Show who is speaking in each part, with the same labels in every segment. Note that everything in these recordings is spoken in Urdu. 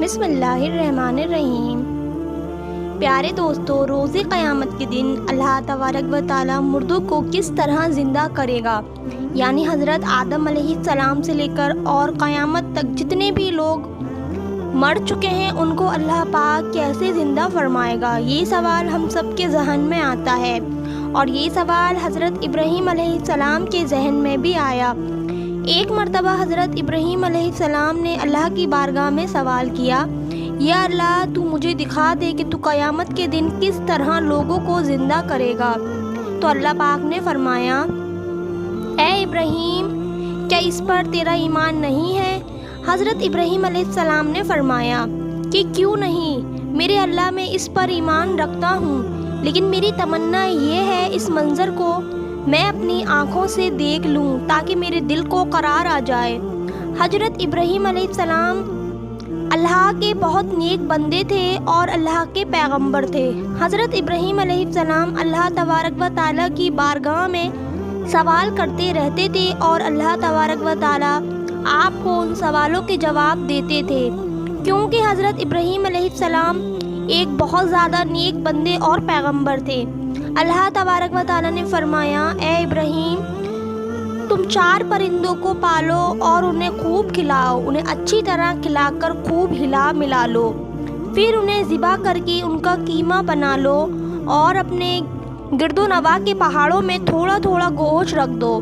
Speaker 1: بسم اللہ الرحمن الرحیم۔ پیارے دوستو، روز قیامت کے دن اللہ تبارک و تعالی مردوں کو کس طرح زندہ کرے گا، یعنی حضرت آدم علیہ السلام سے لے کر اور قیامت تک جتنے بھی لوگ مر چکے ہیں ان کو اللہ پاک کیسے زندہ فرمائے گا، یہ سوال ہم سب کے ذہن میں آتا ہے۔ اور یہ سوال حضرت ابراہیم علیہ السلام کے ذہن میں بھی آیا۔ ایک مرتبہ حضرت ابراہیم علیہ السلام نے اللہ کی بارگاہ میں سوال کیا، یا اللہ، تو مجھے دکھا دے کہ تو قیامت کے دن کس طرح لوگوں کو زندہ کرے گا۔ تو اللہ پاک نے فرمایا، اے ابراہیم، کیا اس پر تیرا ایمان نہیں ہے؟ حضرت ابراہیم علیہ السلام نے فرمایا کہ کیوں نہیں، میرے اللہ میں اس پر ایمان رکھتا ہوں، لیکن میری تمنا یہ ہے اس منظر کو میں اپنی آنکھوں سے دیکھ لوں تاکہ میرے دل کو قرار آ جائے۔ حضرت ابراہیم علیہ السلام اللہ کے بہت نیک بندے تھے اور اللہ کے پیغمبر تھے۔ حضرت ابراہیم علیہ السلام اللہ تبارک و تعالیٰ کی بارگاہ میں سوال کرتے رہتے تھے اور اللہ تبارک و تعالیٰ آپ کو ان سوالوں کے جواب دیتے تھے، کیونکہ حضرت ابراہیم علیہ السلام ایک بہت زیادہ نیک بندے اور پیغمبر تھے۔ اللہ تبارک و تعالیٰ نے فرمایا، اے ابراہیم، تم 4 پرندوں کو پالو اور انہیں خوب کھلاؤ، انہیں اچھی طرح کھلا کر خوب ہلا ملا لو، پھر انہیں ذبح کر کے ان کا قیمہ بنا لو اور اپنے گرد و نواح کے پہاڑوں میں تھوڑا تھوڑا گوشت رکھ دو۔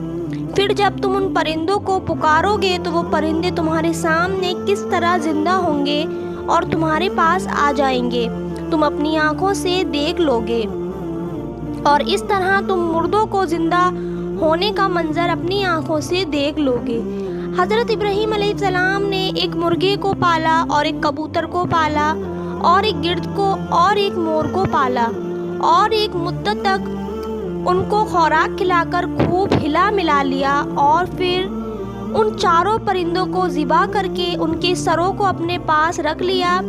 Speaker 1: پھر جب تم ان پرندوں کو پکارو گے تو وہ پرندے تمہارے سامنے کس طرح زندہ ہوں گے اور تمہارے پاس آ جائیں گے، تم اپنی آنکھوں سے دیکھ لو گے، اور اس طرح تم مردوں کو زندہ ہونے کا منظر اپنی آنکھوں سے دیکھ لو گے۔ حضرت ابراہیم علیہ السلام نے ایک مرغے کو پالا اور ایک کبوتر کو پالا اور ایک گرد کو اور ایک مور کو پالا، اور ایک مدت تک ان کو خوراک کھلا کر خوب ہلا ملا لیا، اور پھر ان 4 پرندوں کو ذبح کر کے ان کے سروں کو اپنے پاس رکھ لیا،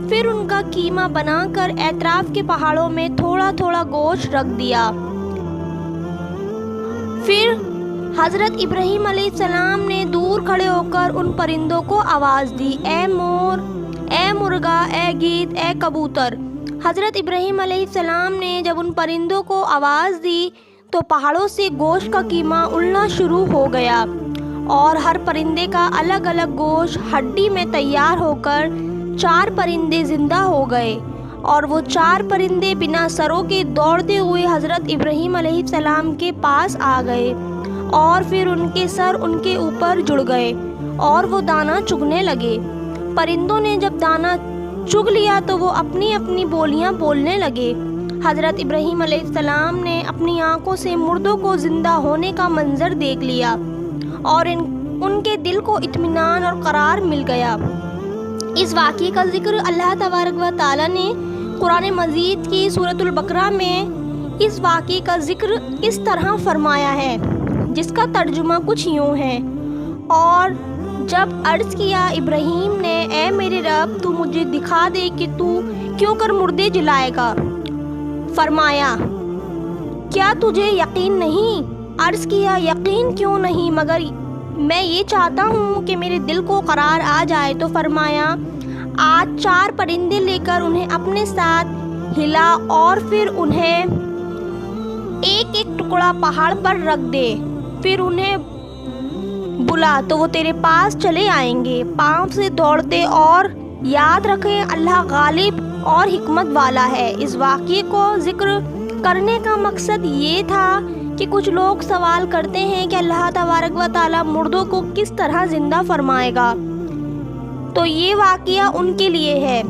Speaker 1: پھر ان کا قیمہ بنا کر اطراف کے پہاڑوں میں تھوڑا تھوڑا گوشت رکھ دیا۔ پھر حضرت ابراہیم علیہ السلام نے دور کھڑے ہو کر ان پرندوں کو آواز دی، اے مور، اے مرغا، اے گیدڑ، اے کبوتر۔ حضرت ابراہیم علیہ السلام نے جب ان پرندوں کو آواز دی تو پہاڑوں سے گوشت کا قیمہ اڑنا شروع ہو گیا، اور ہر پرندے کا الگ الگ گوشت ہڈی میں تیار ہو کر 4 پرندے زندہ ہو گئے، اور وہ 4 پرندے بنا سروں کے دوڑتے ہوئے حضرت ابراہیم علیہ السلام کے پاس آ گئے، اور پھر ان کے سر ان کے اوپر جڑ گئے اور وہ دانہ چگنے لگے۔ پرندوں نے جب دانہ چگ لیا تو وہ اپنی اپنی بولیاں بولنے لگے۔ حضرت ابراہیم علیہ السلام نے اپنی آنکھوں سے مردوں کو زندہ ہونے کا منظر دیکھ لیا، اور ان کے دل کو اطمینان اور قرار مل گیا۔ اس واقعے کا ذکر اللہ تبارک و تعالیٰ نے قرآن مجید کی سورۃ البقرہ میں اس واقعے کا ذکر اس طرح فرمایا ہے، جس کا ترجمہ کچھ یوں ہے، اور جب عرض کیا ابراہیم نے، اے میرے رب، تو مجھے دکھا دے کہ تو کیوں کر مردے جلائے گا۔ فرمایا، کیا تجھے یقین نہیں؟ عرض کیا، یقین کیوں نہیں، مگر میں یہ چاہتا ہوں کہ میرے دل کو قرار آ جائے۔ تو فرمایا، آج 4 پرندے لے کر انہیں اپنے ساتھ ہلا اور پھر انہیں ایک ایک ٹکڑا پہاڑ پر رکھ دے، پھر انہیں بلا تو وہ تیرے پاس چلے آئیں گے پاؤں سے دوڑتے، اور یاد رکھیں اللہ غالب اور حکمت والا ہے۔ اس واقعے کو ذکر کرنے کا مقصد یہ تھا کہ کچھ لوگ سوال کرتے ہیں کہ اللہ تبارک و تعالیٰ مردوں کو کس طرح زندہ فرمائے گا، تو یہ واقعہ ان کے لیے ہے۔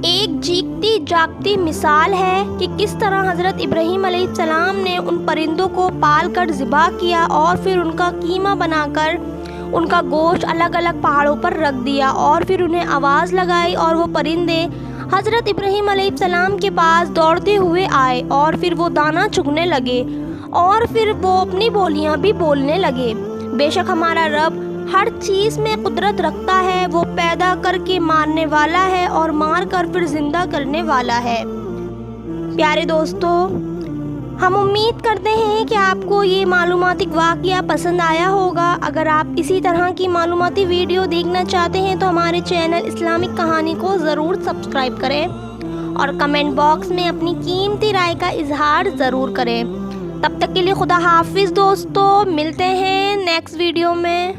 Speaker 1: ایک جیتی جاگتی مثال ہے کہ کس طرح حضرت ابراہیم علیہ السلام نے ان پرندوں کو پال کر ذبح کیا اور پھر ان کا قیمہ بنا کر ان کا گوشت الگ الگ پہاڑوں پر رکھ دیا، اور پھر انہیں آواز لگائی اور وہ پرندے حضرت ابراہیم علیہ السلام کے پاس دوڑتے ہوئے آئے، اور پھر وہ دانہ چگنے لگے، اور پھر وہ اپنی بولیاں بھی بولنے لگے۔ بے شک ہمارا رب ہر چیز میں قدرت رکھتا ہے، وہ پیدا کر کے مارنے والا ہے اور مار کر پھر زندہ کرنے والا ہے۔ پیارے دوستو، ہم امید کرتے ہیں کہ آپ کو یہ معلوماتی واقعہ پسند آیا ہوگا۔ اگر آپ اسی طرح کی معلوماتی ویڈیو دیکھنا چاہتے ہیں تو ہمارے چینل اسلامک کہانی کو ضرور سبسکرائب کریں اور کمنٹ باکس میں اپنی قیمتی رائے کا اظہار ضرور کریں۔ تب تک کے لیے خدا حافظ دوستو، ملتے ہیں نیکسٹ ویڈیو میں۔